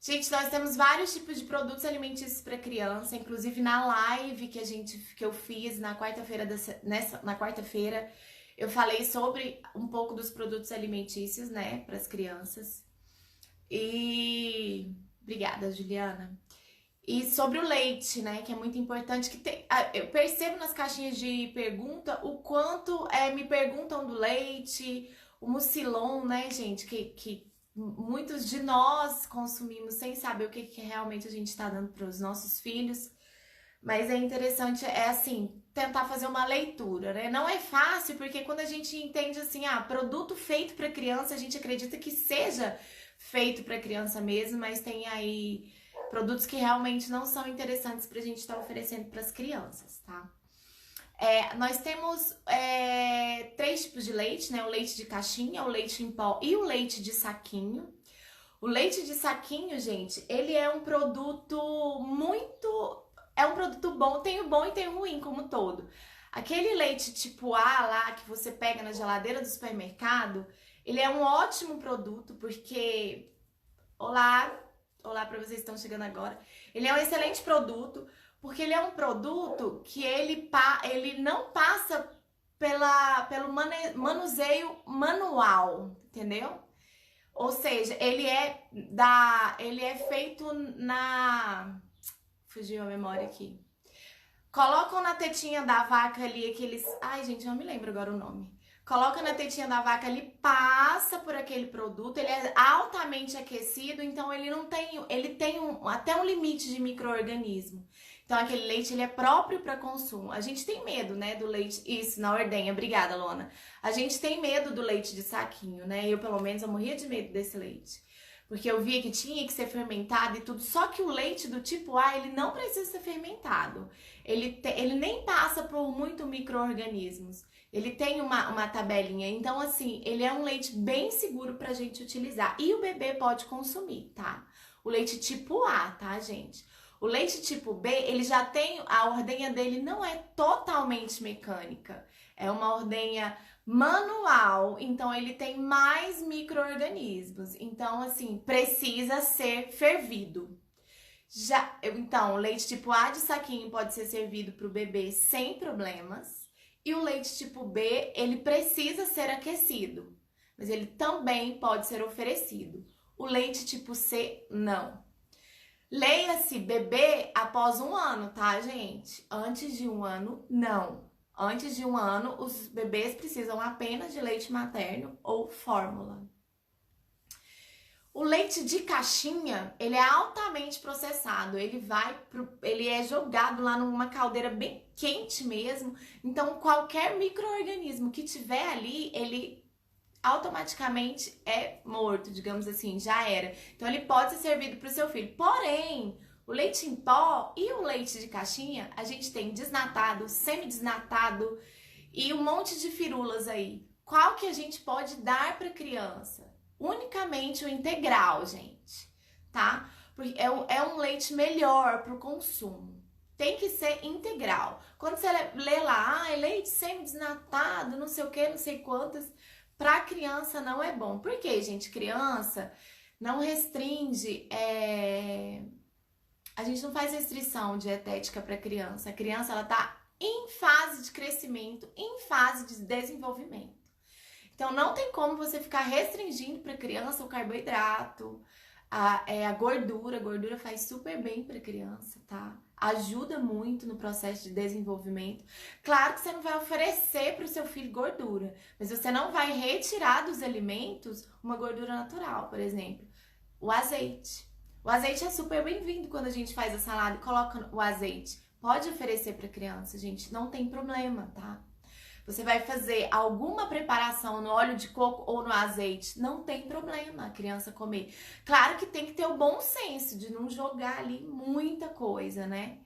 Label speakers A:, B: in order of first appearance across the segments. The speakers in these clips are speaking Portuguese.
A: Gente, nós temos vários tipos de produtos alimentícios para criança, inclusive na live que eu fiz na quarta-feira na quarta-feira, eu falei sobre um pouco dos produtos alimentícios, né, para as crianças. E obrigada, Juliana. E sobre o leite, né, que é muito importante que tem, eu percebo nas caixinhas de pergunta o quanto me perguntam do leite, o mucilon, né, gente, que muitos de nós consumimos sem saber o que realmente a gente está dando para os nossos filhos. Mas é interessante, assim, tentar fazer uma leitura, né? Não é fácil, porque quando a gente entende assim, produto feito para criança, a gente acredita que seja feito para criança mesmo, mas tem aí produtos que realmente não são interessantes pra gente estar oferecendo para as crianças, tá? Nós temos 3 tipos de leite, né? O leite de caixinha, o leite em pó e o leite de saquinho. O leite de saquinho, gente, ele é um produto bom, tem o bom e tem o ruim como todo. Aquele leite tipo A lá que você pega na geladeira do supermercado, ele é um ótimo produto porque olá para vocês que estão chegando agora. Ele é um excelente produto porque ele é um produto que ele não passa pelo manuseio manual, entendeu? Ou seja, ele é feito fugiu a memória aqui. Colocam na tetinha da vaca ali aqueles... Ai, gente, eu não me lembro agora o nome. Coloca na tetinha da vaca, ele passa por aquele produto, ele é altamente aquecido, então ele tem até um limite de micro-organismo. Então aquele leite ele é próprio para consumo. A gente tem medo, né, do leite, isso, na ordenha, obrigada, Lona. A gente tem medo do leite de saquinho, né? Eu pelo menos eu morria de medo desse leite. Porque eu via que tinha que ser fermentado e tudo, só que o leite do tipo A, ele não precisa ser fermentado. Ele nem passa por muito micro-organismos. Ele tem uma tabelinha, então assim, ele é um leite bem seguro pra gente utilizar. E o bebê pode consumir, tá? O leite tipo A, tá, gente? O leite tipo B, ele já tem, a ordenha dele não é totalmente mecânica. É uma ordenha manual, então ele tem mais micro-organismos. Então, assim, precisa ser fervido. Então, o leite tipo A de saquinho pode ser servido para o bebê sem problemas. E o leite tipo B, ele precisa ser aquecido, mas ele também pode ser oferecido. O leite tipo C, não. Leia-se bebê após 1 ano, tá, gente? Antes de 1 ano, não. Antes de 1 ano, os bebês precisam apenas de leite materno ou fórmula. O leite de caixinha, ele é altamente processado, ele é jogado lá numa caldeira bem quente mesmo, então qualquer micro-organismo que tiver ali, ele automaticamente é morto, digamos assim, já era. Então ele pode ser servido para o seu filho. Porém, o leite em pó e o leite de caixinha, a gente tem desnatado, semidesnatado e um monte de firulas aí. Qual que a gente pode dar para criança? Unicamente o integral, gente, tá? Porque é um leite melhor para o consumo. Tem que ser integral. Quando você lê lá, é leite semidesnatado, não sei o que, não sei quantas, para criança não é bom. Por quê, gente? Criança não restringe, a gente não faz restrição dietética para criança. A criança, ela tá em fase de crescimento, em fase de desenvolvimento. Então, não tem como você ficar restringindo para criança o carboidrato, a gordura. A gordura faz super bem para criança, tá? Ajuda muito no processo de desenvolvimento. Claro que você não vai oferecer para o seu filho gordura, mas você não vai retirar dos alimentos uma gordura natural, por exemplo, o azeite. O azeite é super bem-vindo quando a gente faz a salada e coloca o azeite. Pode oferecer para criança, gente, não tem problema, tá? Você vai fazer alguma preparação no óleo de coco ou no azeite, não tem problema a criança comer. Claro que tem que ter o bom senso de não jogar ali muita coisa, né?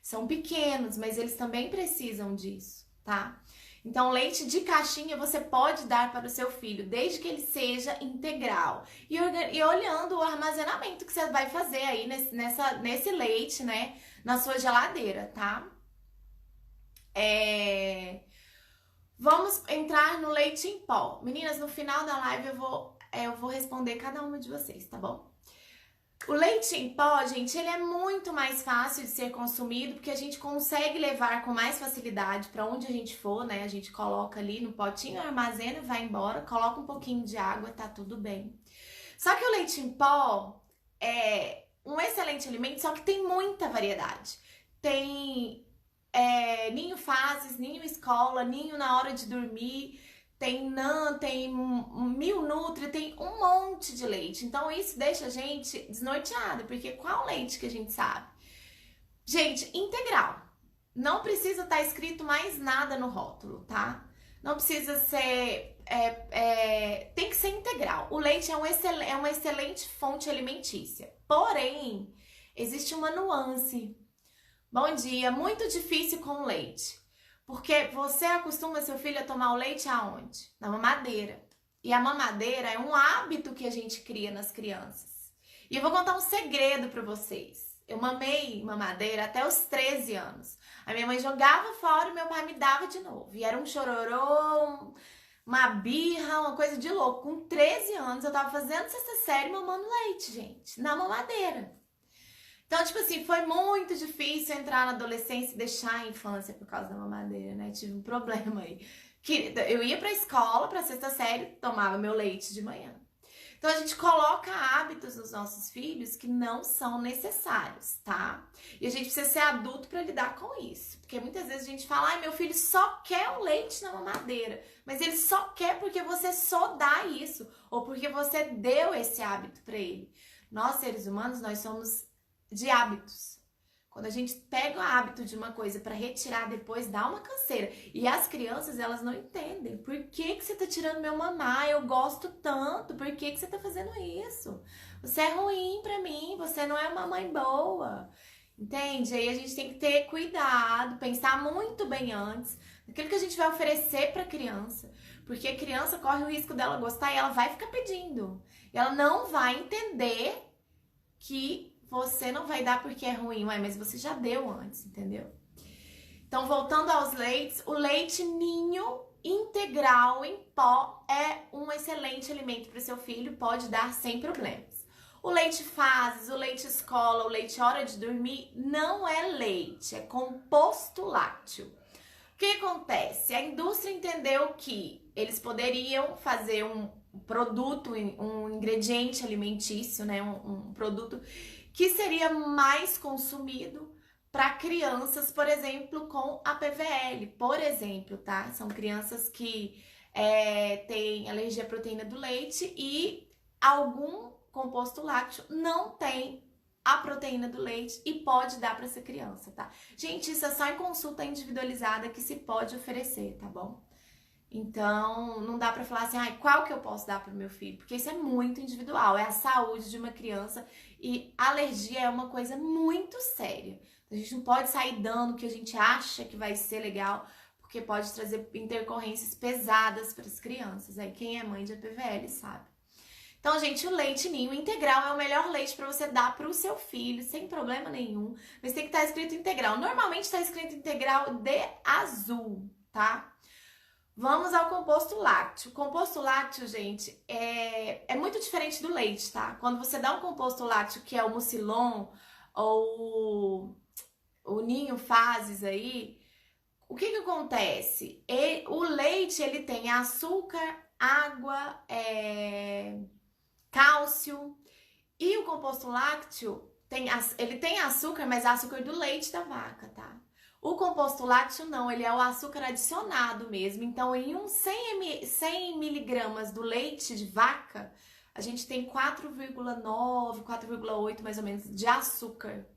A: São pequenos, mas eles também precisam disso, tá? Então, leite de caixinha você pode dar para o seu filho, desde que ele seja integral. E olhando o armazenamento que você vai fazer aí nesse leite, né? Na sua geladeira, tá? Vamos entrar no leite em pó. Meninas, no final da live eu vou responder cada uma de vocês, tá bom? O leite em pó, gente, ele é muito mais fácil de ser consumido porque a gente consegue levar com mais facilidade para onde a gente for, né? A gente coloca ali no potinho, armazena, vai embora, coloca um pouquinho de água, tá tudo bem. Só que o leite em pó é um excelente alimento, só que tem muita variedade. Tem ninho fases, ninho escola, ninho na hora de dormir, tem NAN, tem Mil Nutri, tem um monte de leite. Então isso deixa a gente desnorteada, porque qual leite que a gente sabe? Gente, integral. Não precisa estar escrito mais nada no rótulo, tá? Não precisa ser... tem que ser integral. O leite é uma excelente fonte alimentícia. Porém, existe uma nuance. Bom dia, muito difícil com leite. Porque você acostuma seu filho a tomar o leite aonde? Na mamadeira. E a mamadeira é um hábito que a gente cria nas crianças. E eu vou contar um segredo para vocês. Eu mamei mamadeira até os 13 anos. A minha mãe jogava fora e meu pai me dava de novo. E era um chororô, uma birra, uma coisa de louco. Com 13 anos eu tava fazendo sexta série mamando leite, gente, na mamadeira. Então, tipo assim, foi muito difícil entrar na adolescência e deixar a infância por causa da mamadeira, né? Tive um problema aí. Eu ia pra escola, pra sexta série, tomava meu leite de manhã. Então, a gente coloca hábitos nos nossos filhos que não são necessários, tá? E a gente precisa ser adulto pra lidar com isso. Porque muitas vezes a gente fala, ai, meu filho só quer o leite na mamadeira. Mas ele só quer porque você só dá isso. Ou porque você deu esse hábito pra ele. Nós, seres humanos, nós somos de hábitos. Quando a gente pega o hábito de uma coisa para retirar depois, dá uma canseira. E as crianças, elas não entendem. Por que você tá tirando meu mamar? Eu gosto tanto. Por que você tá fazendo isso? Você é ruim para mim. Você não é uma mãe boa. Entende? Aí a gente tem que ter cuidado, pensar muito bem antes daquilo que a gente vai oferecer para a criança. Porque a criança corre o risco dela gostar e ela vai ficar pedindo. E ela não vai entender que você não vai dar porque é ruim, mas você já deu antes, entendeu? Então, voltando aos leites, o leite ninho integral em pó é um excelente alimento para o seu filho, pode dar sem problemas. O leite fases, o leite escola, o leite hora de dormir não é leite, é composto lácteo. O que acontece? A indústria entendeu que eles poderiam fazer um produto, um ingrediente alimentício, né? Um produto que seria mais consumido para crianças, por exemplo, com a PVL, por exemplo, tá? São crianças que têm alergia à proteína do leite e algum composto lácteo não tem a proteína do leite e pode dar para essa criança, tá? Gente, isso é só em consulta individualizada que se pode oferecer, tá bom? Então, não dá pra falar assim, qual que eu posso dar pro meu filho? Porque isso é muito individual, é a saúde de uma criança e alergia é uma coisa muito séria. A gente não pode sair dando o que a gente acha que vai ser legal, porque pode trazer intercorrências pesadas para as crianças. Aí quem é mãe de APVL sabe. Então, gente, o leite ninho integral é o melhor leite para você dar para o seu filho, sem problema nenhum. Mas tem que estar escrito integral. Normalmente está escrito integral de azul, tá? Vamos ao composto lácteo. O composto lácteo, gente, é muito diferente do leite, tá? Quando você dá um composto lácteo, que é o Mucilon ou o Ninho Fases aí, o que acontece? O leite, ele tem açúcar, água, cálcio, e o composto lácteo, ele tem açúcar, mas é açúcar do leite da vaca, tá? O composto lácteo não, ele é o açúcar adicionado mesmo. Então, em 100 miligramas do leite de vaca, a gente tem 4,9, 4,8 mais ou menos de açúcar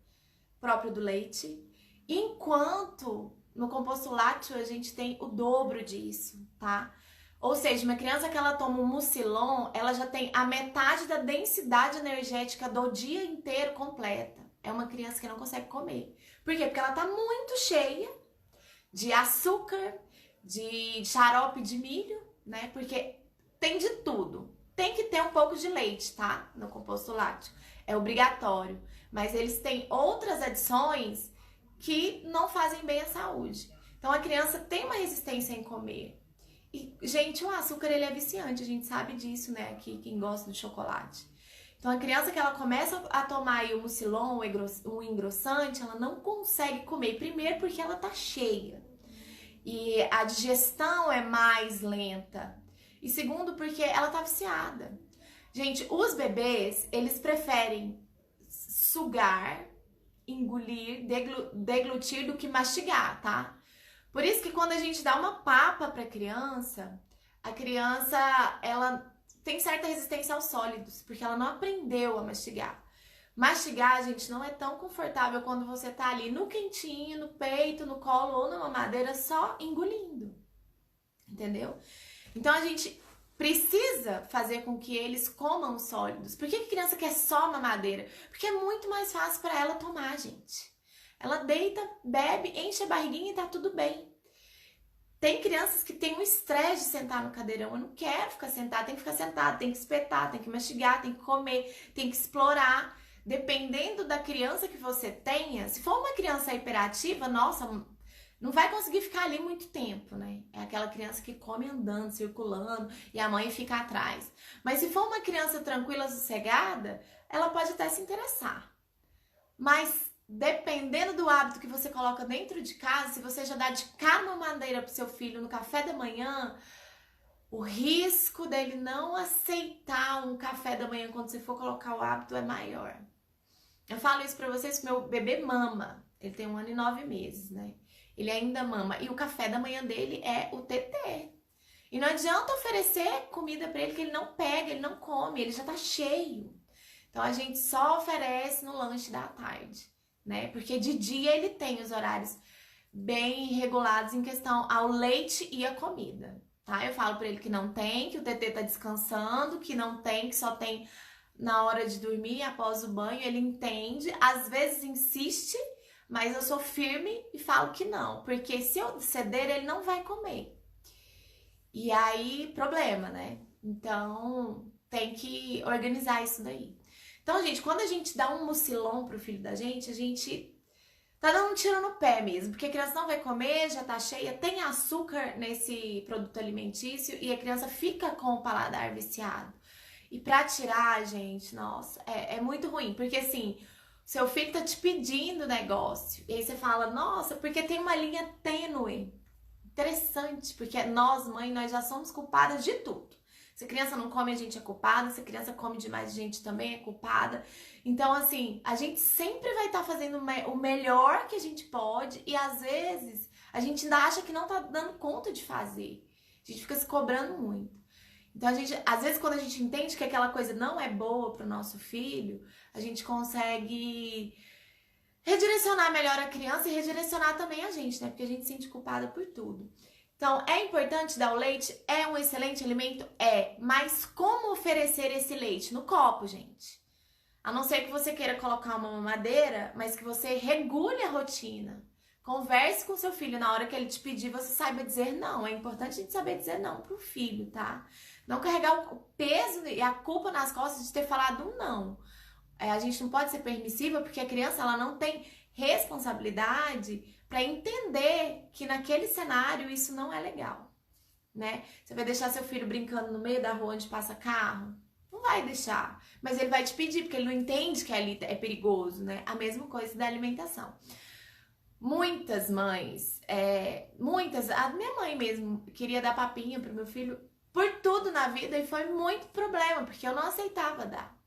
A: próprio do leite. Enquanto no composto lácteo a gente tem o dobro disso, tá? Ou seja, uma criança que ela toma um Mucilon, ela já tem a metade da densidade energética do dia inteiro completa. É uma criança que não consegue comer. Por quê? Porque ela tá muito cheia de açúcar, de xarope de milho, né? Porque tem de tudo. Tem que ter um pouco de leite, tá? No composto lácteo. É obrigatório. Mas eles têm outras adições que não fazem bem à saúde. Então a criança tem uma resistência em comer. E, gente, o açúcar ele é viciante, a gente sabe disso, né? Aqui, quem gosta de chocolate. Então a criança que ela começa a tomar aí o mucilon, o engrossante, ela não consegue comer. Primeiro porque ela tá cheia e a digestão é mais lenta. E segundo porque ela tá viciada. Gente, os bebês, eles preferem sugar, engolir, deglutir do que mastigar, tá? Por isso que quando a gente dá uma papa pra criança, a criança, ela tem certa resistência aos sólidos, porque ela não aprendeu a mastigar. Mastigar, gente, não é tão confortável quando você tá ali no quentinho, no peito, no colo ou numa madeira só engolindo. Entendeu? Então a gente precisa fazer com que eles comam sólidos. Por que a criança quer só mamadeira? Porque é muito mais fácil para ela tomar, gente. Ela deita, bebe, enche a barriguinha e tá tudo bem. Tem crianças que têm um estresse de sentar no cadeirão. Eu não quero ficar sentada, tem que ficar sentada, tem que espetar, tem que mastigar, tem que comer, tem que explorar. Dependendo da criança que você tenha, se for uma criança hiperativa, nossa, não vai conseguir ficar ali muito tempo, né? É aquela criança que come andando, circulando e a mãe fica atrás. Mas se for uma criança tranquila, sossegada, ela pode até se interessar. Mas dependendo do hábito que você coloca dentro de casa, se você já dá de cara uma madeira pro seu filho no café da manhã, o risco dele não aceitar um café da manhã quando você for colocar o hábito é maior. Eu falo isso pra vocês que meu bebê mama. Ele tem 1 ano e 9 meses, né? Ele ainda mama. E o café da manhã dele é o TT. E não adianta oferecer comida pra ele que ele não pega, ele não come, ele já tá cheio. Então a gente só oferece no lanche da tarde, né? Porque de dia ele tem os horários bem regulados em questão ao leite e a comida, tá? Eu falo pra ele que não tem, que o TT tá descansando, que não tem, que só tem na hora de dormir, após o banho. Ele entende, às vezes insiste, mas eu sou firme e falo que não, porque se eu ceder, ele não vai comer. E aí, problema, né? Então, tem que organizar isso daí. Então, gente, quando a gente dá um mucilon pro filho da gente, a gente tá dando um tiro no pé mesmo, porque a criança não vai comer, já tá cheia, tem açúcar nesse produto alimentício e a criança fica com o paladar viciado. E pra tirar, gente, nossa, é muito ruim, porque assim, seu filho tá te pedindo negócio, e aí você fala, nossa, porque tem uma linha tênue. Interessante, porque nós, mãe, nós já somos culpadas de tudo. Se a criança não come, a gente é culpada. Se a criança come demais, a gente também é culpada. Então, assim, a gente sempre vai estar fazendo o melhor que a gente pode e, às vezes, a gente ainda acha que não tá dando conta de fazer. A gente fica se cobrando muito. Então, às vezes, quando a gente entende que aquela coisa não é boa pro nosso filho, a gente consegue redirecionar melhor a criança e redirecionar também a gente, né? Porque a gente se sente culpada por tudo. Então, é importante dar o leite? É um excelente alimento? É. Mas como oferecer esse leite? No copo, gente. A não ser que você queira colocar uma mamadeira, mas que você regule a rotina. Converse com seu filho. Na hora que ele te pedir, você saiba dizer não. É importante a gente saber dizer não pro filho, tá? Não carregar o peso e a culpa nas costas de ter falado um não. A gente não pode ser permissiva porque a criança ela não tem responsabilidade para entender que naquele cenário isso não é legal, né? Você vai deixar seu filho brincando no meio da rua onde passa carro? Não vai deixar, mas ele vai te pedir porque ele não entende que ali é perigoso, né? A mesma coisa da alimentação. Muitas mães, a minha mãe mesmo queria dar papinha pro meu filho por tudo na vida e foi muito problema, porque eu não aceitava dar.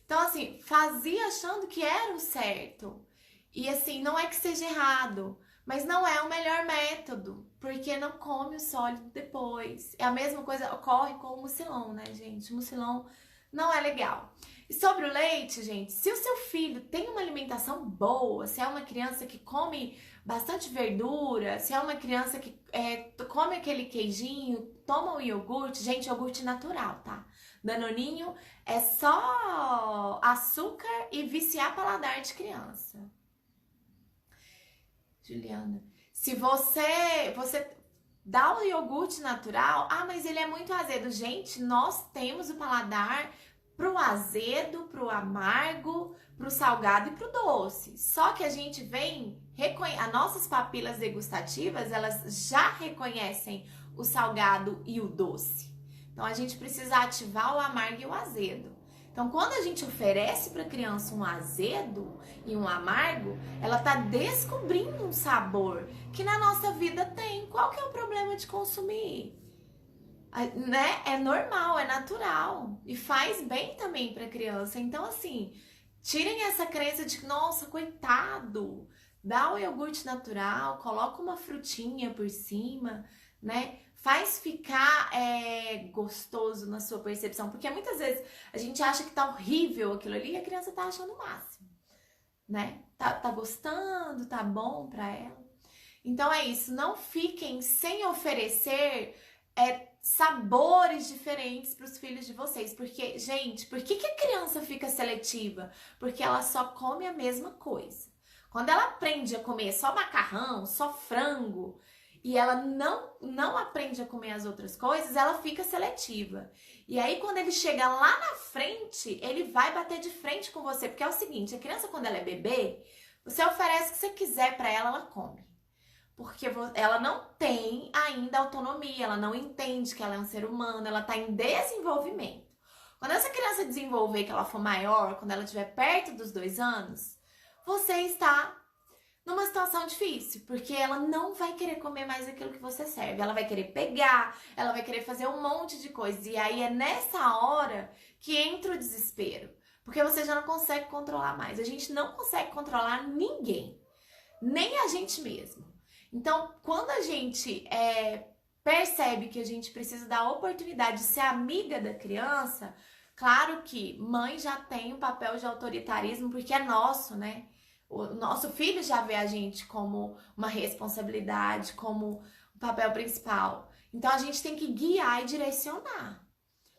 A: Então, assim, fazia achando que era o certo. E, assim, não é que seja errado, mas não é o melhor método, porque não come o sólido depois. É a mesma coisa ocorre com o mucilon, né, gente? O mucilon não é legal. E sobre o leite, gente, se o seu filho tem uma alimentação boa, se é uma criança que come bastante verdura, se é uma criança que come aquele queijinho, toma o iogurte, gente, iogurte natural, tá? Danoninho é só açúcar e viciar paladar de criança. Juliana, se você dá o iogurte natural, mas ele é muito azedo. Gente, nós temos o paladar pro azedo, pro amargo, pro salgado e pro doce. Só que a gente as nossas papilas degustativas, elas já reconhecem o salgado e o doce. Então, a gente precisa ativar o amargo e o azedo. Então, quando a gente oferece para a criança um azedo e um amargo, ela tá descobrindo um sabor que na nossa vida tem. Qual que é o problema de consumir? Né? É normal, é natural e faz bem também para a criança. Então, assim, tirem essa crença de que, nossa, coitado, dá o iogurte natural, coloca uma frutinha por cima, né? Faz ficar gostoso na sua percepção, porque muitas vezes a gente acha que tá horrível aquilo ali e a criança tá achando o máximo, né? Tá gostando, tá bom pra ela. Então é isso, não fiquem sem oferecer sabores diferentes para os filhos de vocês, porque, gente, por que a criança fica seletiva? Porque ela só come a mesma coisa. Quando ela aprende a comer só macarrão, só frango, e ela não aprende a comer as outras coisas, ela fica seletiva. E aí, quando ele chega lá na frente, ele vai bater de frente com você. Porque é o seguinte, a criança, quando ela é bebê, você oferece o que você quiser para ela come. Porque ela não tem ainda autonomia, ela não entende que ela é um ser humano, ela está em desenvolvimento. Quando essa criança desenvolver, que ela for maior, quando ela estiver perto dos 2 anos, você está numa situação difícil, porque ela não vai querer comer mais aquilo que você serve. Ela vai querer pegar, ela vai querer fazer um monte de coisas. E aí é nessa hora que entra o desespero, porque você já não consegue controlar mais. A gente não consegue controlar ninguém, nem a gente mesmo. Então, quando a gente percebe que a gente precisa dar a oportunidade de ser amiga da criança, claro que mãe já tem um papel de autoritarismo, porque é nosso, né? O nosso filho já vê a gente como uma responsabilidade, como o papel principal. Então a gente tem que guiar e direcionar.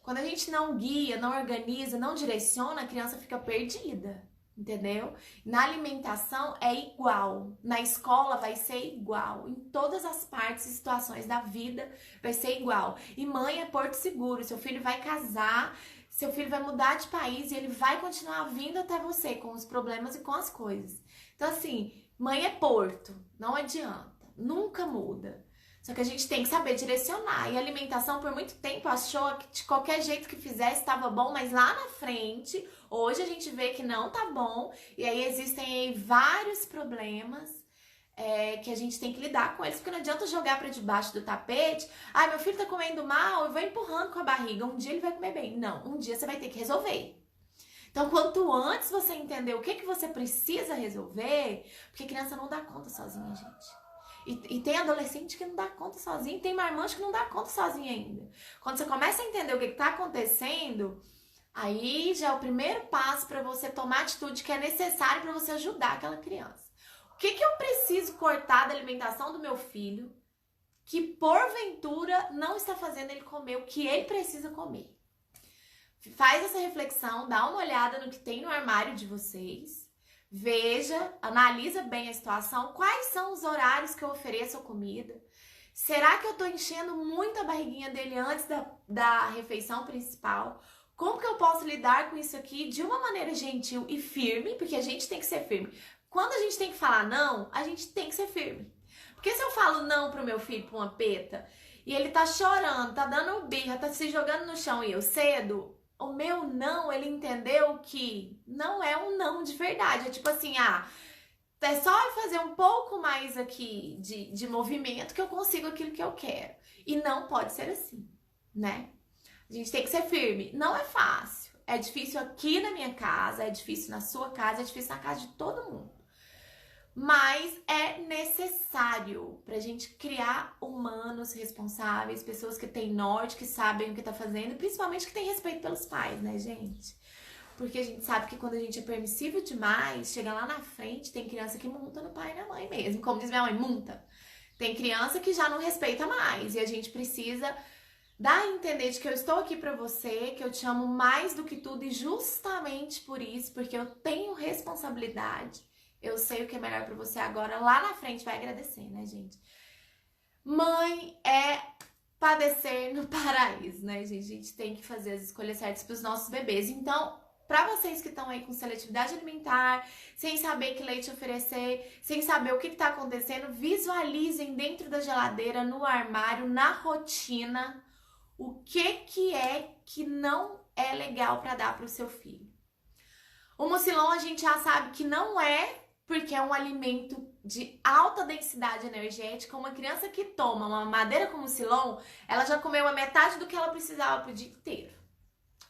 A: Quando a gente não guia, não organiza, não direciona, a criança fica perdida, entendeu? Na alimentação é igual, na escola vai ser igual, em todas as partes e situações da vida vai ser igual. E mãe é porto seguro, seu filho vai casar, seu filho vai mudar de país e ele vai continuar vindo até você com os problemas e com as coisas. Então, assim, mãe é porto, não adianta, nunca muda. Só que a gente tem que saber direcionar. E a alimentação, por muito tempo, achou que de qualquer jeito que fizesse estava bom, mas lá na frente, hoje a gente vê que não tá bom. E aí existem aí vários problemas que a gente tem que lidar com eles, porque não adianta jogar para debaixo do tapete. Ai, meu filho tá comendo mal, eu vou empurrando com a barriga. Um dia ele vai comer bem. Não, um dia você vai ter que resolver. Então, quanto antes você entender o que você precisa resolver, porque criança não dá conta sozinha, gente. E tem adolescente que não dá conta sozinho, tem marmanjo que não dá conta sozinho ainda. Quando você começa a entender o que tá acontecendo, aí já é o primeiro passo para você tomar a atitude que é necessário para você ajudar aquela criança. O que eu preciso cortar da alimentação do meu filho que, porventura, não está fazendo ele comer o que ele precisa comer? Faz essa reflexão, dá uma olhada no que tem no armário de vocês, veja, analisa bem a situação, quais são os horários que eu ofereço a comida. Será que eu tô enchendo muito a barriguinha dele antes da refeição principal? Como que eu posso lidar com isso aqui de uma maneira gentil e firme? Porque a gente tem que ser firme. Quando a gente tem que falar não, a gente tem que ser firme. Porque se eu falo não pro meu filho, pra uma peta, e ele tá chorando, tá dando birra, tá se jogando no chão e eu cedo, o meu não, ele entendeu que não é um não de verdade. É tipo assim, é só fazer um pouco mais aqui de movimento que eu consigo aquilo que eu quero. E não pode ser assim, né? A gente tem que ser firme. Não é fácil. É difícil aqui na minha casa, é difícil na sua casa, é difícil na casa de todo mundo. Mas é necessário pra gente criar humanos responsáveis, pessoas que têm norte, que sabem o que tá fazendo, e principalmente que têm respeito pelos pais, né, gente? Porque a gente sabe que quando a gente é permissivo demais, chega lá na frente, tem criança que monta no pai e na mãe mesmo. Como diz minha mãe, monta. Tem criança que já não respeita mais, e a gente precisa dar a entender de que eu estou aqui pra você, que eu te amo mais do que tudo, e justamente por isso, porque eu tenho responsabilidade, eu sei o que é melhor pra você agora, lá na frente vai agradecer, né, gente? Mãe é padecer no paraíso, né, gente? A gente tem que fazer as escolhas certas pros nossos bebês. Então, pra vocês que estão aí com seletividade alimentar, sem saber que leite oferecer, sem saber o que tá acontecendo, visualizem dentro da geladeira, no armário, na rotina, o que é que não é legal para dar para o seu filho. O mucilon a gente já sabe que não é, porque é um alimento de alta densidade energética. Uma criança que toma uma mamadeira com mucilon, ela já comeu a metade do que ela precisava pro dia inteiro.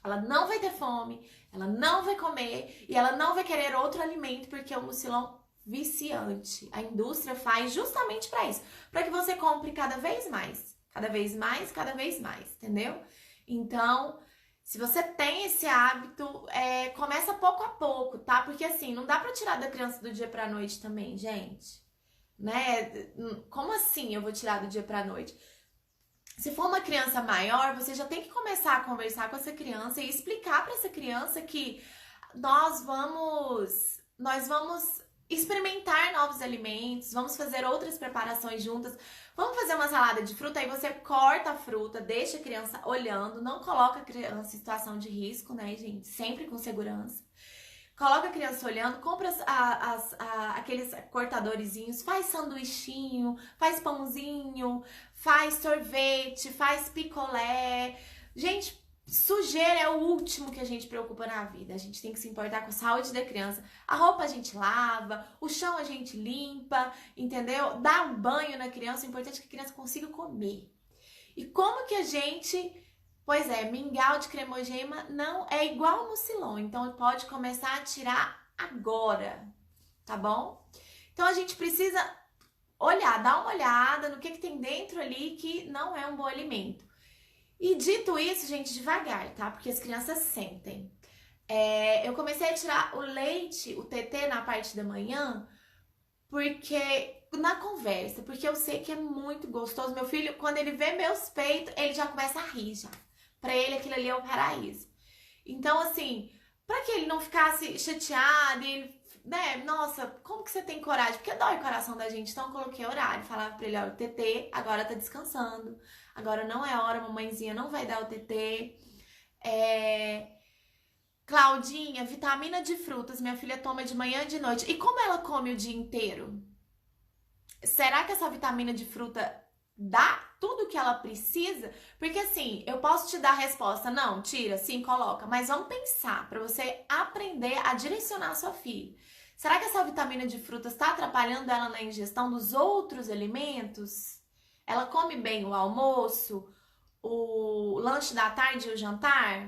A: Ela não vai ter fome, ela não vai comer e ela não vai querer outro alimento, porque é um mucilon viciante. A indústria faz justamente para isso, para que você compre cada vez mais, cada vez mais, cada vez mais, entendeu? Então, se você tem esse hábito, começa pouco a pouco, tá? Porque assim, não dá pra tirar da criança do dia pra noite também, gente. Né? Como assim eu vou tirar do dia pra noite? Se for uma criança maior, você já tem que começar a conversar com essa criança e explicar pra essa criança que nós vamos experimentar novos alimentos, vamos fazer outras preparações juntas. Vamos fazer uma salada de fruta, aí você corta a fruta, deixa a criança olhando, não coloca a criança em situação de risco, né, gente? Sempre com segurança. Coloca a criança olhando, compra aqueles cortadorezinhos, faz sanduichinho, faz pãozinho, faz sorvete, faz picolé. Gente, sujeira é o último que a gente preocupa na vida. A gente tem que se importar com a saúde da criança. A roupa a gente lava, o chão a gente limpa, entendeu? Dá um banho na criança, o importante é que a criança consiga comer. E como que a gente... Pois é, mingau de cremogema não é igual ao mucilon, então pode começar a tirar agora, tá bom? Então a gente precisa olhar, dar uma olhada no que tem dentro ali que não é um bom alimento. E dito isso, gente, devagar, tá? Porque as crianças sentem. Eu comecei a tirar o leite, o TT na parte da manhã, porque na conversa, porque eu sei que é muito gostoso. Meu filho, quando ele vê meus peitos, ele já começa a rir já. Pra ele aquilo ali é o paraíso. Então, assim, pra que ele não ficasse chateado e ele, né, nossa, como que você tem coragem? Porque dói o coração da gente. Então eu coloquei horário, falava pra ele, ó, o TT agora tá descansando. Agora não é hora, mamãezinha não vai dar o TT. Claudinha, vitamina de frutas, minha filha toma de manhã e de noite. E como ela come o dia inteiro? Será que essa vitamina de fruta dá tudo o que ela precisa? Porque assim, eu posso te dar a resposta, não, tira, sim, coloca, mas vamos pensar, para você aprender a direcionar a sua filha. Será que essa vitamina de frutas está atrapalhando ela na ingestão dos outros alimentos? Ela come bem o almoço, o lanche da tarde e o jantar?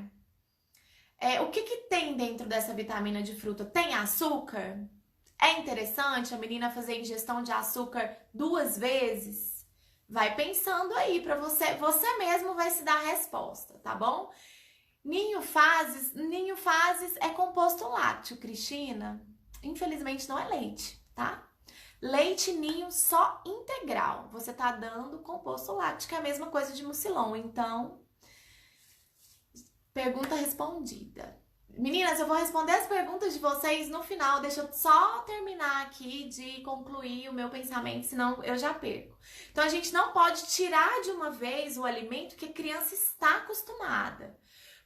A: O que tem dentro dessa vitamina de fruta? Tem açúcar? É interessante a menina fazer ingestão de açúcar 2 vezes? Vai pensando aí pra você mesmo vai se dar a resposta, tá bom? Ninho Fazes é composto lácteo, Cristina. Infelizmente não é leite, tá? Leite ninho só integral. Você tá dando composto lácteo, que é a mesma coisa de mucilon. Então, pergunta respondida. Meninas, eu vou responder as perguntas de vocês no final. Deixa eu só terminar aqui de concluir o meu pensamento, senão eu já perco. Então, a gente não pode tirar de uma vez o alimento que a criança está acostumada.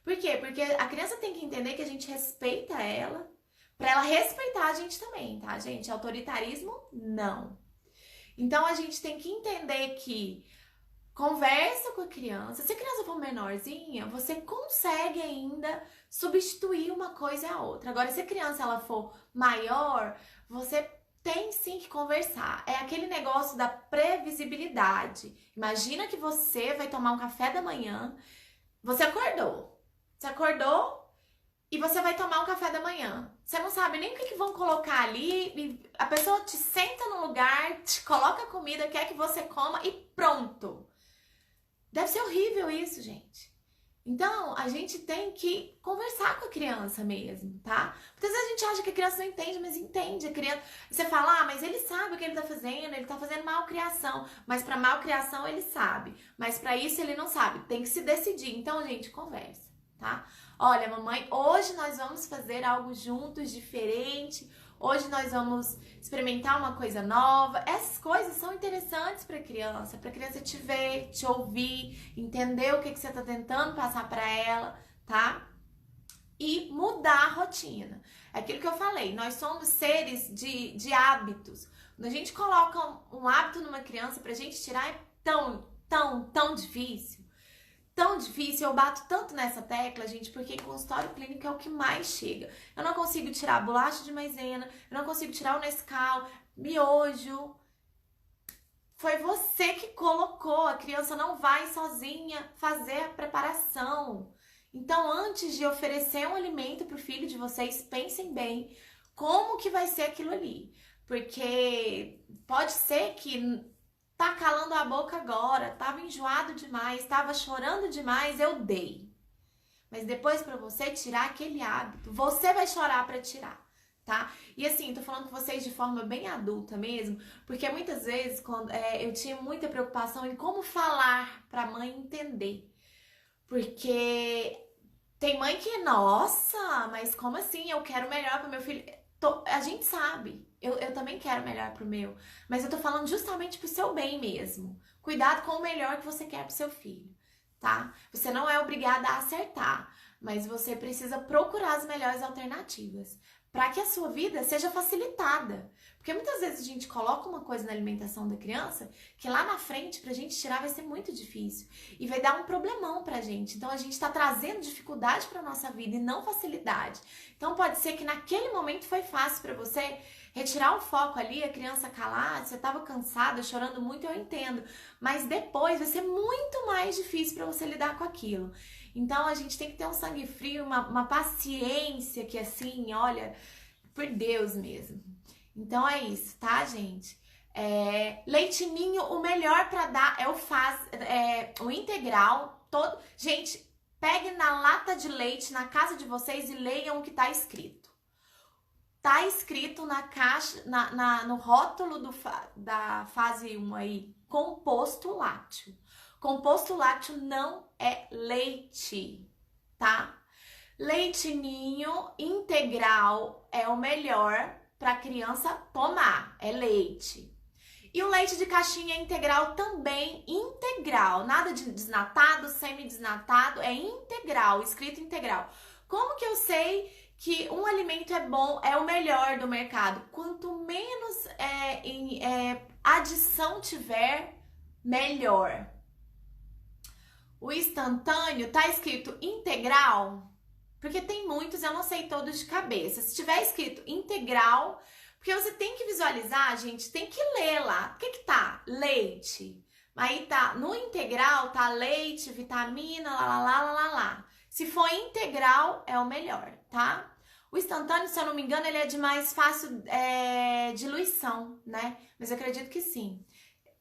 A: Por quê? Porque a criança tem que entender que a gente respeita ela, para ela respeitar a gente também, tá, gente? Autoritarismo, não. Então, a gente tem que entender que conversa com a criança. Se a criança for menorzinha, você consegue ainda substituir uma coisa a outra. Agora, se a criança ela for maior, você tem sim que conversar. É aquele negócio da previsibilidade. Imagina que você vai tomar um café da manhã, você acordou e você vai tomar um café da manhã. Você não sabe nem o que vão colocar ali, e a pessoa te senta no lugar, te coloca a comida, quer que você coma e pronto. Deve ser horrível isso, gente. Então, a gente tem que conversar com a criança mesmo, tá? Muitas vezes a gente acha que a criança não entende, mas entende. A criança... Você fala, mas ele sabe o que ele tá fazendo malcriação. Mas pra malcriação ele sabe. Mas pra isso ele não sabe. Tem que se decidir. Então, gente, conversa, tá? Olha, mamãe, hoje nós vamos fazer algo juntos, diferente. Hoje nós vamos experimentar uma coisa nova. Essas coisas são interessantes para a criança te ver, te ouvir, entender o que você está tentando passar para ela, tá? E mudar a rotina. É aquilo que eu falei, nós somos seres de hábitos. Quando a gente coloca um hábito numa criança, pra gente tirar é tão difícil. tão difícil, eu bato tanto nessa tecla, gente, porque consultório clínico é o que mais chega. Eu não consigo tirar a bolacha de maisena, eu não consigo tirar o Nescau, miojo. Foi você que colocou, a criança não vai sozinha fazer a preparação. Então, antes de oferecer um alimento para o filho de vocês, pensem bem como que vai ser aquilo ali. Porque pode ser que tá calando a boca agora, tava enjoado demais, tava chorando demais, eu dei. Mas depois para você tirar aquele hábito, você vai chorar para tirar, tá? E assim, tô falando com vocês de forma bem adulta mesmo, porque muitas vezes quando eu tinha muita preocupação em como falar pra mãe entender. Porque tem mãe que, nossa, mas como assim? Eu quero melhor pro meu filho. A gente sabe, eu também quero melhor pro meu, mas eu tô falando justamente pro seu bem mesmo. Cuidado com o melhor que você quer pro seu filho, tá? Você não é obrigada a acertar, mas você precisa procurar as melhores alternativas para que a sua vida seja facilitada. Porque muitas vezes a gente coloca uma coisa na alimentação da criança que lá na frente pra gente tirar vai ser muito difícil e vai dar um problemão pra gente. Então a gente tá trazendo dificuldade pra nossa vida e não facilidade. Então pode ser que naquele momento foi fácil pra você retirar o foco ali, a criança calar, você tava cansada, chorando muito, eu entendo. Mas depois vai ser muito mais difícil pra você lidar com aquilo. Então a gente tem que ter um sangue frio, uma paciência que assim, olha, por Deus mesmo. Então é isso, tá, gente? Leite ninho, o melhor pra dar é o integral. Gente, pegue na lata de leite na casa de vocês e leiam o que tá escrito. Tá escrito na caixa, no rótulo da fase 1 aí, composto lácteo. Composto lácteo não é leite, tá? Leite ninho integral é o melhor para criança tomar, é leite. E o leite de caixinha integral também integral, nada de desnatado, semi-desnatado, é integral, escrito integral. Como que eu sei que um alimento é bom, é o melhor do mercado? Quanto menos adição tiver, melhor. O instantâneo tá escrito integral, porque tem muitos, eu não sei todos de cabeça. Se tiver escrito integral, porque você tem que visualizar, gente, tem que ler lá. O que que tá? Leite. Aí tá, no integral tá leite, vitamina, lá. Se for integral, é o melhor, tá? O instantâneo, se eu não me engano, ele é de mais fácil diluição, né? Mas eu acredito que sim.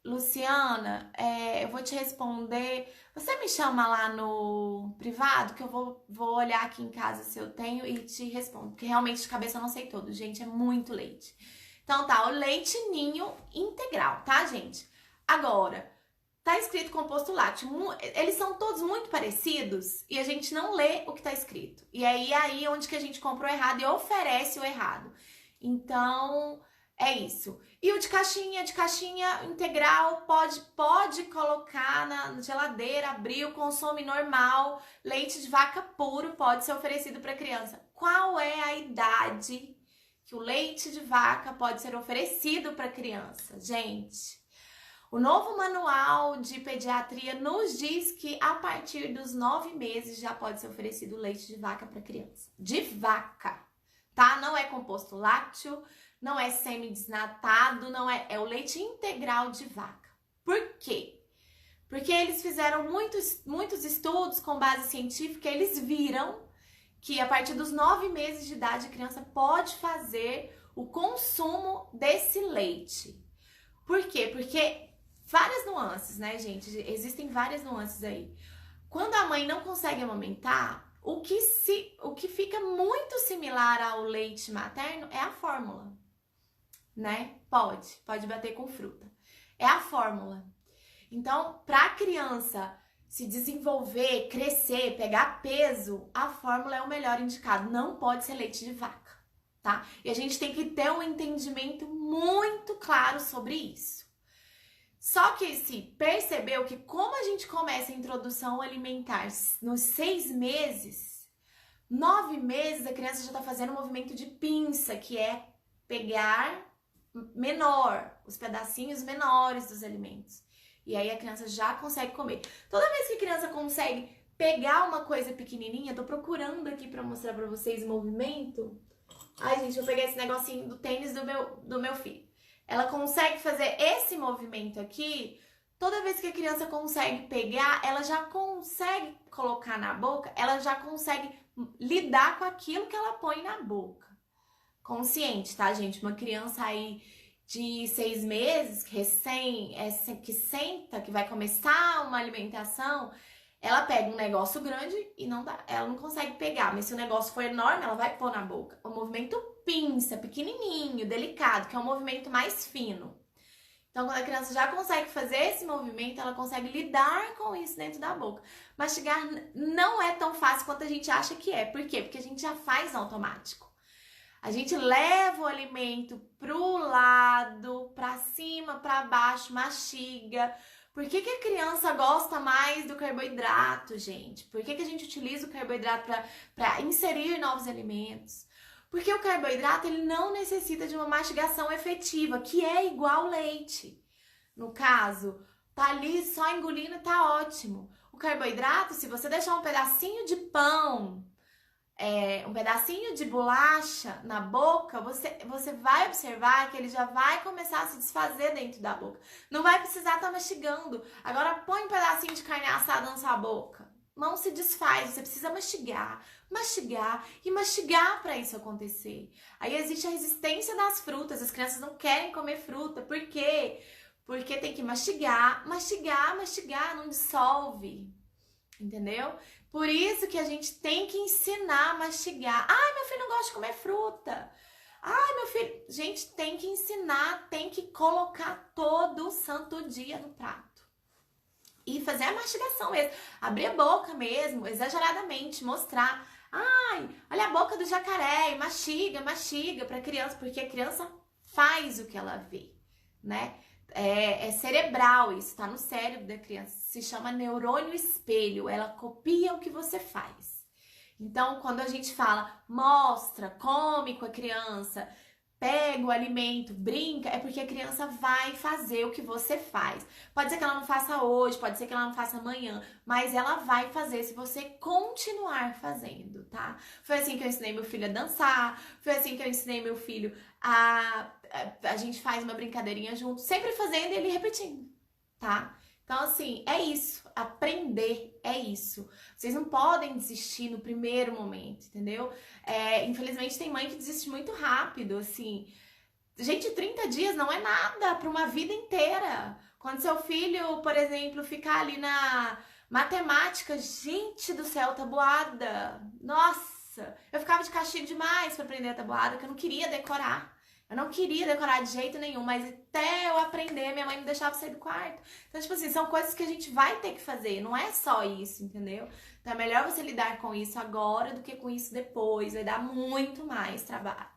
A: Luciana, eu vou te responder. Você me chama lá no privado que eu vou olhar aqui em casa se eu tenho e te respondo. Porque realmente de cabeça eu não sei todo, gente. É muito leite. Então tá, o leite ninho integral, tá, gente? Agora, tá escrito composto lácteo. Eles são todos muito parecidos e a gente não lê o que tá escrito. E aí onde que a gente compra o errado e oferece o errado. Então, é isso. E o de caixinha integral, pode colocar na geladeira, abrir, consome normal. Leite de vaca puro pode ser oferecido para criança. Qual é a idade que o leite de vaca pode ser oferecido para criança? Gente, o novo manual de pediatria nos diz que a partir dos 9 meses já pode ser oferecido leite de vaca para criança. De vaca, tá? Não é composto lácteo, não é semi-desnatado, não é o leite integral de vaca. Por quê? Porque eles fizeram muitos estudos com base científica, eles viram que a partir dos 9 meses de idade a criança pode fazer o consumo desse leite. Por quê? Porque várias nuances, né, gente? Existem várias nuances aí. Quando a mãe não consegue amamentar, o que fica muito similar ao leite materno é a fórmula, né? Pode bater com fruta. É a fórmula. Então, para a criança se desenvolver, crescer, pegar peso, a fórmula é o melhor indicado. Não pode ser leite de vaca, tá? E a gente tem que ter um entendimento muito claro sobre isso. Só que se percebeu que como a gente começa a introdução alimentar nos 6 meses, 9 meses a criança já está fazendo um movimento de pinça, que é pegar menor, os pedacinhos menores dos alimentos. E aí a criança já consegue comer. Toda vez que a criança consegue pegar uma coisa pequenininha, tô procurando aqui pra mostrar pra vocês o movimento. Ai, gente, eu peguei esse negocinho do tênis do meu filho. Ela consegue fazer esse movimento aqui. Toda vez que a criança consegue pegar, ela já consegue colocar na boca, ela já consegue lidar com aquilo que ela põe na boca. Consciente, tá, gente? Uma criança aí de 6 meses, que senta, que vai começar uma alimentação, ela pega um negócio grande e não dá, ela não consegue pegar. Mas se o negócio for enorme, ela vai pôr na boca. O movimento pinça, pequenininho, delicado, que é um movimento mais fino. Então, quando a criança já consegue fazer esse movimento, ela consegue lidar com isso dentro da boca. Mastigar não é tão fácil quanto a gente acha que é. Por quê? Porque a gente já faz no automático. A gente leva o alimento pro lado, pra cima, pra baixo, mastiga. Por que a criança gosta mais do carboidrato, gente? Por que a gente utiliza o carboidrato para inserir novos alimentos? Porque o carboidrato ele não necessita de uma mastigação efetiva, que é igual leite. No caso, tá ali só engolindo, tá ótimo. O carboidrato, se você deixar um pedacinho de pão, um pedacinho de bolacha na boca, você vai observar que ele já vai começar a se desfazer dentro da boca. Não vai precisar estar mastigando. Agora põe um pedacinho de carne assada na sua boca. Não se desfaz, você precisa mastigar, mastigar e mastigar para isso acontecer. Aí existe a resistência das frutas, as crianças não querem comer fruta. Por quê? Porque tem que mastigar, mastigar, mastigar, não dissolve. Entendeu? Por isso que a gente tem que ensinar a mastigar. Ai, meu filho não gosta de comer fruta. Ai, meu filho... Gente, tem que ensinar, tem que colocar todo santo dia no prato. E fazer a mastigação mesmo. Abrir a boca mesmo, exageradamente, mostrar. Ai, olha a boca do jacaré, e mastiga, mastiga pra criança, porque a criança faz o que ela vê, né? É cerebral isso, tá no cérebro da criança. Se chama neurônio espelho, ela copia o que você faz. Então, quando a gente fala, mostra, come com a criança, pega o alimento, brinca, é porque a criança vai fazer o que você faz. Pode ser que ela não faça hoje, pode ser que ela não faça amanhã, mas ela vai fazer se você continuar fazendo, tá? Foi assim que eu ensinei meu filho a dançar, foi assim que eu ensinei meu filho a gente faz uma brincadeirinha junto, sempre fazendo e ele repetindo, tá? Então, assim, é isso. Aprender é isso. Vocês não podem desistir no primeiro momento, entendeu? Infelizmente, tem mãe que desiste muito rápido, assim. Gente, 30 dias não é nada para uma vida inteira. Quando seu filho, por exemplo, ficar ali na matemática, gente do céu, tabuada. Nossa, eu ficava de castigo demais para aprender a tabuada, que eu não queria decorar. Eu não queria decorar de jeito nenhum, mas até eu aprender, minha mãe me deixava sair do quarto. Então, tipo assim, são coisas que a gente vai ter que fazer, não é só isso, entendeu? Então é melhor você lidar com isso agora do que com isso depois, vai dar muito mais trabalho.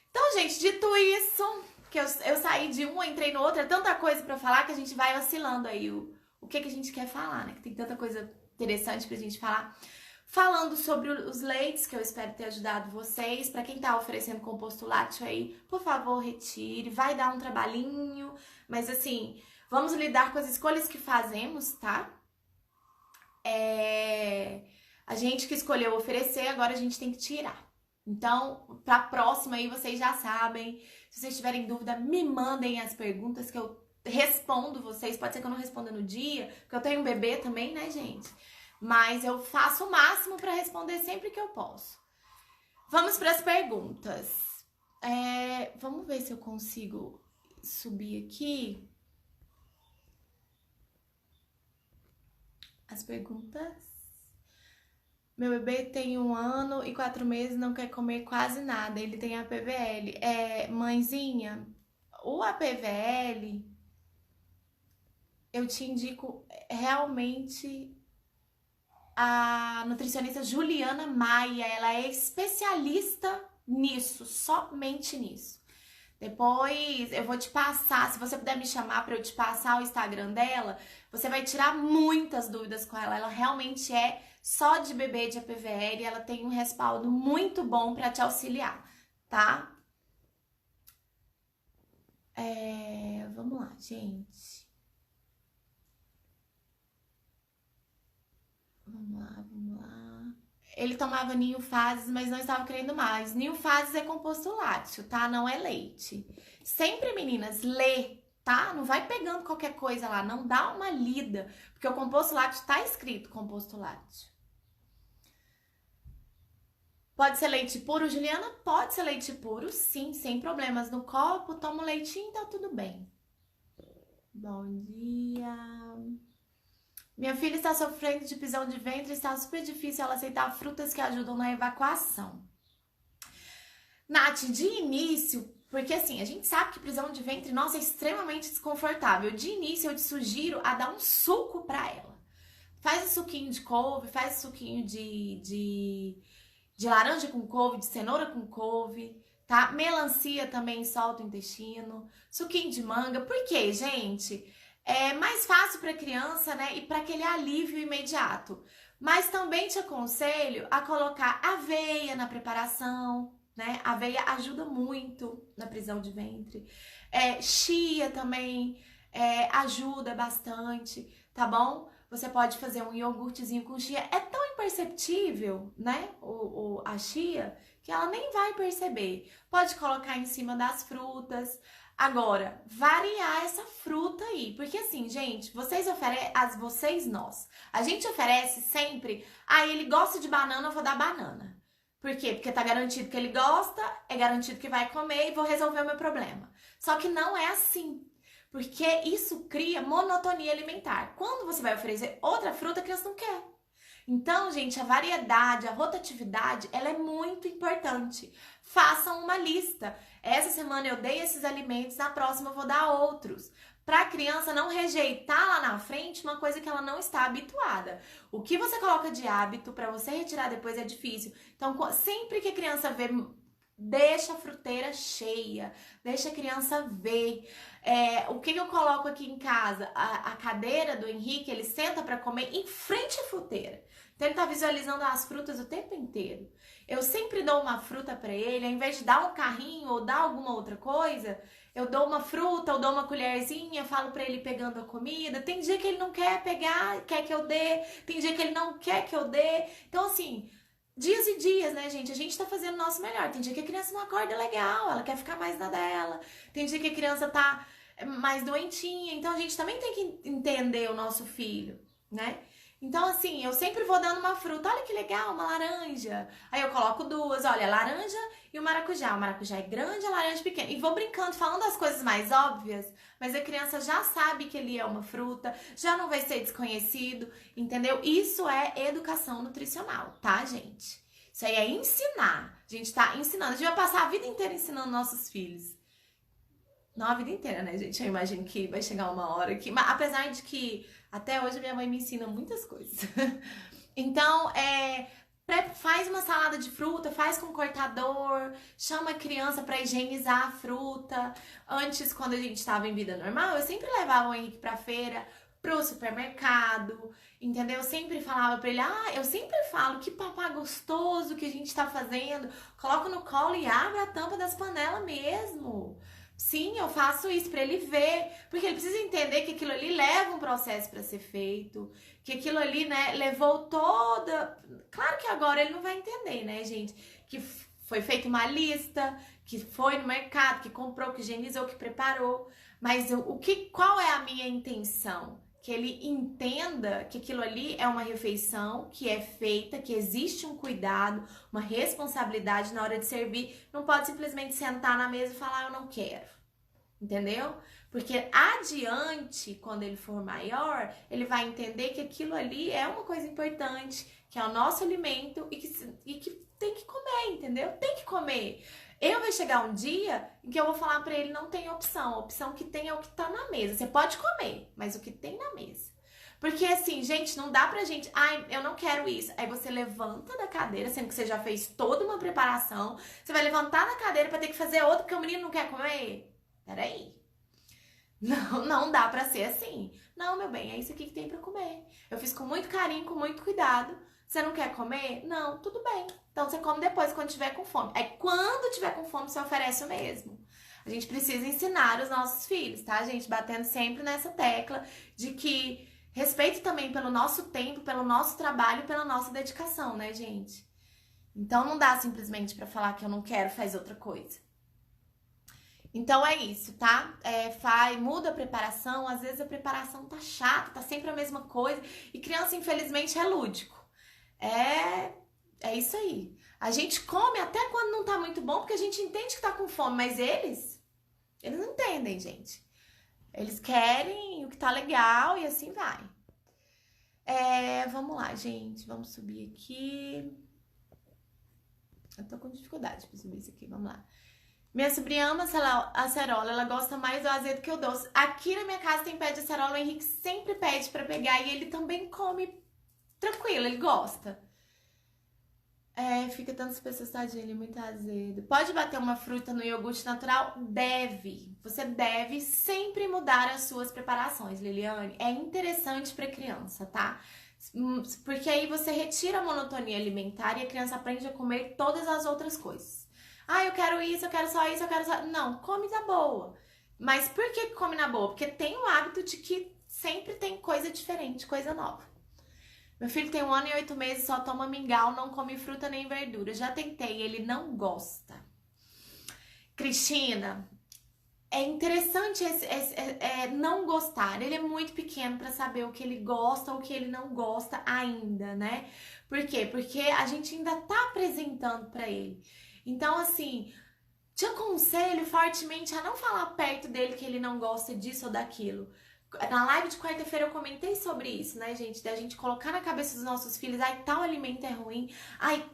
A: Então, gente, dito isso, que eu saí de um, entrei no outro, é tanta coisa pra falar que a gente vai oscilando aí o que a gente quer falar, né? Que tem tanta coisa interessante pra gente falar. Falando sobre os leites, que eu espero ter ajudado vocês. Para quem tá oferecendo composto lácteo aí, por favor, retire. Vai dar um trabalhinho, mas assim, vamos lidar com as escolhas que fazemos, tá? A gente que escolheu oferecer, agora a gente tem que tirar. Então, pra próxima aí, vocês já sabem. Se vocês tiverem dúvida, me mandem as perguntas que eu respondo vocês. Pode ser que eu não responda no dia, porque eu tenho um bebê também, né, gente? Mas eu faço o máximo para responder sempre que eu posso. Vamos para as perguntas. Vamos ver se eu consigo subir aqui. As perguntas. Meu bebê tem 1 ano e 4 meses, não quer comer quase nada. Ele tem APVL. Mãezinha, o APVL, eu te indico realmente a nutricionista Juliana Maia. Ela é especialista nisso, somente nisso. Depois eu vou te passar, se você puder me chamar para eu te passar o Instagram dela, você vai tirar muitas dúvidas com ela. Ela realmente é só de bebê de APVL, ela tem um respaldo muito bom para te auxiliar, tá? Vamos lá, gente. Vamos lá. Ele tomava ninho fases, mas não estava querendo mais. Ninho fases é composto lácteo, tá? Não é leite. Sempre, meninas, lê, tá? Não vai pegando qualquer coisa lá, não dá uma lida, porque o composto lácteo tá escrito composto lácteo. Pode ser leite puro, Juliana? Pode ser leite puro, sim, sem problemas. No copo, toma um leitinho, tá tudo bem. Bom dia. Minha filha está sofrendo de prisão de ventre, está super difícil ela aceitar frutas que ajudam na evacuação. Nath, de início, porque assim, a gente sabe que prisão de ventre, nossa, é extremamente desconfortável. De início, eu te sugiro a dar um suco pra ela. Faz o suquinho de couve, faz o suquinho de laranja com couve, de cenoura com couve, tá? Melancia também solta o intestino, suquinho de manga. Por quê, gente? É mais fácil para criança, né? E para aquele alívio imediato. Mas também te aconselho a colocar aveia na preparação, né? A aveia ajuda muito na prisão de ventre. Chia também ajuda bastante, tá bom? Você pode fazer um iogurtezinho com chia. É tão imperceptível, né? A chia, que ela nem vai perceber. Pode colocar em cima das frutas. Agora, variar essa fruta aí. Porque assim, gente, nós. A gente oferece sempre, ele gosta de banana, eu vou dar banana. Por quê? Porque tá garantido que ele gosta, é garantido que vai comer e vou resolver o meu problema. Só que não é assim. Porque isso cria monotonia alimentar. Quando você vai oferecer outra fruta, a criança não quer. Então, gente, a variedade, a rotatividade, ela é muito importante. Façam uma lista. Essa semana eu dei esses alimentos, na próxima eu vou dar outros. Para a criança não rejeitar lá na frente uma coisa que ela não está habituada. O que você coloca de hábito, para você retirar depois é difícil. Então, sempre que a criança vê, deixa a fruteira cheia, deixa a criança ver. O que eu coloco aqui em casa? A cadeira do Henrique, ele senta para comer em frente à fruteira. Então ele tá visualizando as frutas o tempo inteiro. Eu sempre dou uma fruta para ele, ao invés de dar um carrinho ou dar alguma outra coisa, eu dou uma fruta ou dou uma colherzinha, falo para ele pegando a comida. Tem dia que ele não quer pegar, quer que eu dê, tem dia que ele não quer que eu dê. Então assim, dias e dias, né, gente? A gente tá fazendo o nosso melhor. Tem dia que a criança não acorda legal, ela quer ficar mais na dela. Tem dia que a criança tá mais doentinha. Então a gente também tem que entender o nosso filho, né? Então, assim, eu sempre vou dando uma fruta. Olha que legal, uma laranja. Aí eu coloco duas, olha, a laranja e o maracujá. O maracujá é grande, a laranja é pequena. E vou brincando, falando as coisas mais óbvias, mas a criança já sabe que ele é uma fruta, já não vai ser desconhecido, entendeu? Isso é educação nutricional, tá, gente? Isso aí é ensinar. A gente tá ensinando. A gente vai passar a vida inteira ensinando nossos filhos. Não a vida inteira, né, gente? Eu imagino que vai chegar uma hora que... Mas, apesar de que até hoje minha mãe me ensina muitas coisas. Então, faz uma salada de fruta, faz com cortador, chama a criança para higienizar a fruta. Antes, quando a gente estava em vida normal, eu sempre levava o Henrique pra feira, pro supermercado, entendeu? Eu sempre falava pra ele, eu sempre falo, que papá gostoso que a gente tá fazendo. Coloca no colo e abre a tampa das panelas mesmo. Sim, eu faço isso para ele ver, porque ele precisa entender que aquilo ali leva um processo para ser feito, que aquilo ali, né, levou toda... Claro que agora ele não vai entender, né, gente, que foi feita uma lista, que foi no mercado, que comprou, que higienizou, que preparou, mas qual é a minha intenção? Que ele entenda que aquilo ali é uma refeição que é feita, que existe um cuidado, uma responsabilidade na hora de servir. Não pode simplesmente sentar na mesa e falar, eu não quero. Entendeu? Porque adiante, quando ele for maior, ele vai entender que aquilo ali é uma coisa importante, que é o nosso alimento e que tem que comer, entendeu? Tem que comer. Vai chegar um dia em que eu vou falar pra ele, não tem opção. A opção que tem é o que tá na mesa. Você pode comer, mas o que tem na mesa. Porque assim, gente, não dá pra gente... eu não quero isso. Aí você levanta da cadeira, sendo que você já fez toda uma preparação. Você vai levantar da cadeira pra ter que fazer outra porque o menino não quer comer? Peraí. Não dá pra ser assim. Não, meu bem, é isso aqui que tem pra comer. Eu fiz com muito carinho, com muito cuidado. Você não quer comer? Não, tudo bem. Então você come depois, quando tiver com fome. Aí quando tiver com fome, você oferece o mesmo. A gente precisa ensinar os nossos filhos, tá, gente? Batendo sempre nessa tecla de que Respeito também pelo nosso tempo, pelo nosso trabalho, pela nossa dedicação, né, gente? Então não dá simplesmente pra falar que eu não quero, faz outra coisa. Então é isso, tá? Muda a preparação, às vezes a preparação tá chata, tá sempre a mesma coisa. E criança, infelizmente, é lúdico. É isso aí. A gente come até quando não tá muito bom, porque a gente entende que tá com fome, mas eles não entendem, gente. Eles querem o que tá legal e assim vai. Vamos lá, gente. Vamos subir aqui. Eu tô com dificuldade pra subir isso aqui, vamos lá. Minha sobrinha ama acerola, ela gosta mais do azedo que o doce. Aqui na minha casa tem pé de acerola, o Henrique sempre pede pra pegar e ele também come tranquilo, ele gosta. Fica tantas pessoas, tadinho, ele é muito azedo. Pode bater uma fruta no iogurte natural? Deve. Você deve sempre mudar as suas preparações, Liliane. É interessante pra criança, tá? Porque aí você retira a monotonia alimentar e a criança aprende a comer todas as outras coisas. Eu quero isso, eu quero só isso, eu quero só... Não, come na boa. Mas por que come na boa? Porque tem o hábito de que sempre tem coisa diferente, coisa nova. Meu filho tem 1 ano e 8 meses, só toma mingau, não come fruta nem verdura. Já tentei, ele não gosta. Cristina, é interessante não gostar. Ele é muito pequeno para saber o que ele gosta ou o que ele não gosta ainda, né? Por quê? Porque a gente ainda tá apresentando para ele. Então, assim, te aconselho fortemente a não falar perto dele que ele não gosta disso ou daquilo. Na live de quarta-feira eu comentei sobre isso, né, gente? Da gente colocar na cabeça dos nossos filhos, tal alimento é ruim,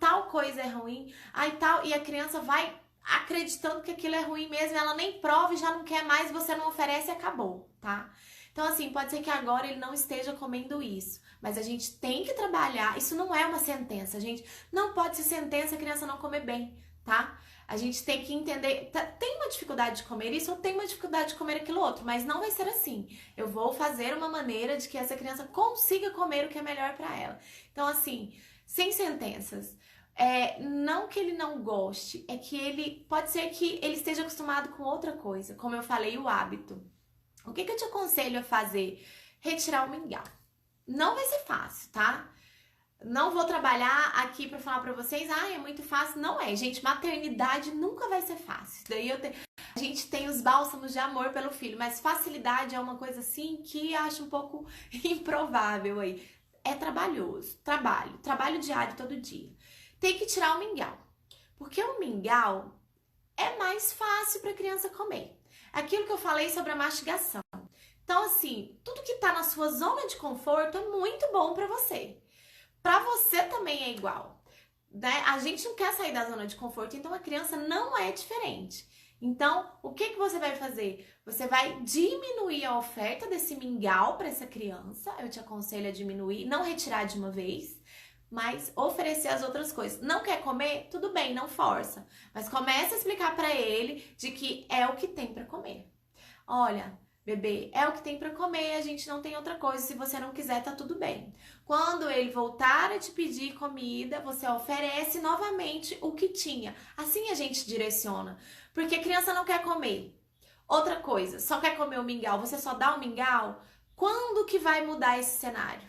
A: tal coisa é ruim, tal... E a criança vai acreditando que aquilo é ruim mesmo, ela nem prova e já não quer mais, você não oferece e acabou, tá? Então, assim, pode ser que agora ele não esteja comendo isso, mas a gente tem que trabalhar, isso não é uma sentença, gente. Não pode ser sentença a criança não comer bem, tá? A gente tem que entender, tem uma dificuldade de comer isso ou tem uma dificuldade de comer aquilo outro, mas não vai ser assim. Eu vou fazer uma maneira de que essa criança consiga comer o que é melhor para ela. Então, assim, sem sentenças. Não que ele não goste, é que pode ser que ele esteja acostumado com outra coisa, como eu falei, o hábito. O que eu te aconselho a fazer? Retirar o mingau. Não vai ser fácil, tá? Não vou trabalhar aqui pra falar pra vocês, é muito fácil. Não é, gente, maternidade nunca vai ser fácil. Daí a gente tem os bálsamos de amor pelo filho, mas facilidade é uma coisa assim que acho um pouco improvável aí. É trabalhoso, trabalho diário todo dia. Tem que tirar o mingau, porque o mingau é mais fácil pra criança comer. Aquilo que eu falei sobre a mastigação. Então, assim, tudo que tá na sua zona de conforto é muito bom pra você. Pra você também é igual, né? A gente não quer sair da zona de conforto, então a criança não é diferente. Então, o que você vai fazer? Você vai diminuir a oferta desse mingau para essa criança. Eu te aconselho a diminuir, não retirar de uma vez, mas oferecer as outras coisas. Não quer comer? Tudo bem, não força. Mas começa a explicar para ele de que é o que tem para comer. Olha, bebê, é o que tem para comer, a gente não tem outra coisa. Se você não quiser, tá tudo bem. Quando ele voltar a te pedir comida, você oferece novamente o que tinha. Assim a gente direciona. Porque a criança não quer comer. Outra coisa, só quer comer o mingau, você só dá o mingau? Quando que vai mudar esse cenário?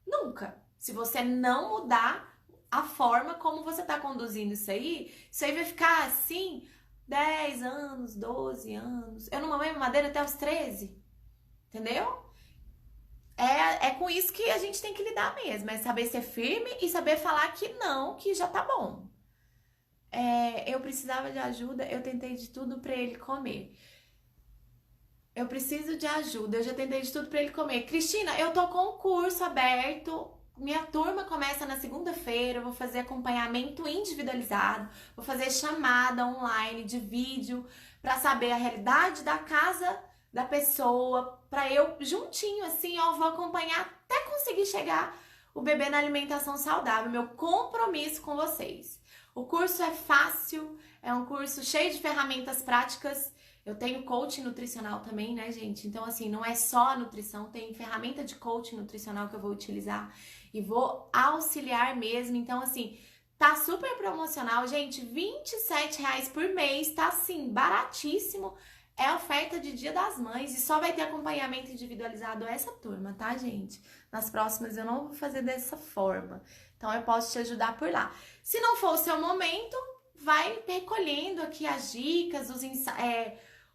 A: Nunca. Se você não mudar a forma como você tá conduzindo isso aí vai ficar assim 10 anos, 12 anos. Eu não mamei mamadeira até os 13. Entendeu? É com isso que a gente tem que lidar mesmo. É saber ser firme e saber falar que não, que já tá bom. Eu precisava de ajuda, eu tentei de tudo pra ele comer. Eu preciso de ajuda, eu já tentei de tudo pra ele comer. Cristina, eu tô com um curso aberto. Minha turma começa na segunda-feira, eu vou fazer acompanhamento individualizado, vou fazer chamada online de vídeo pra saber a realidade da casa da pessoa, pra eu juntinho assim, vou acompanhar até conseguir chegar o bebê na alimentação saudável, meu compromisso com vocês. O curso é fácil, é um curso cheio de ferramentas práticas. Eu tenho coaching nutricional também, né, gente? Então, assim, não é só a nutrição, tem ferramenta de coaching nutricional que eu vou utilizar e vou auxiliar mesmo. Então, assim, tá super promocional, gente, R$ 27 por mês, tá, assim, baratíssimo. É a oferta de Dia das Mães e só vai ter acompanhamento individualizado essa turma, tá, gente? Nas próximas eu não vou fazer dessa forma. Então eu posso te ajudar por lá. Se não for o seu momento, vai recolhendo aqui as dicas,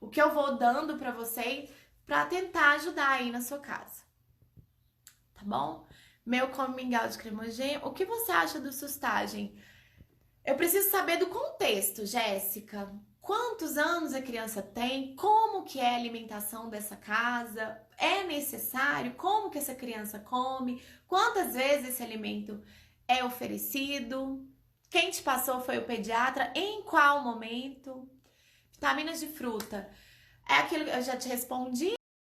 A: o que eu vou dando pra vocês pra tentar ajudar aí na sua casa. Tá bom? Meu come mingau de cremogêneo. O que você acha do sustagem? Eu preciso saber do contexto, Jéssica. Quantos anos a criança tem? Como que é a alimentação dessa casa? É necessário? Como que essa criança come? Quantas vezes esse alimento é oferecido? Quem te passou foi o pediatra? Em qual momento? Vitaminas de fruta. É aquilo que eu já te respondi,